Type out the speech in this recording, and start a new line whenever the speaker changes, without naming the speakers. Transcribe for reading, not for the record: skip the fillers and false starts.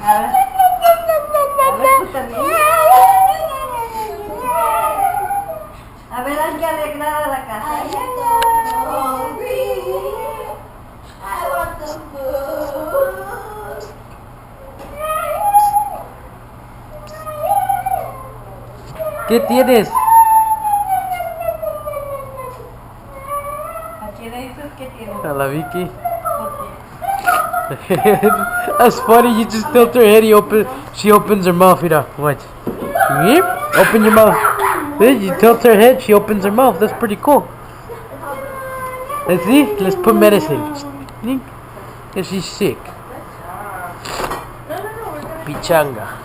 A ver. A ver, tú también. A ver, hay que arreglar la casa.
¿Qué tienes?
¿A quién le dices que tiene?
A la Vicky.
¿Por qué?
That's funny. You just tilt her head. She opens her mouth. Mira, watch. Yep. Open your mouth. Then you tilt her head. She opens her mouth. That's pretty cool. Let's see. Let's put medicine. If she's sick. Pichanga.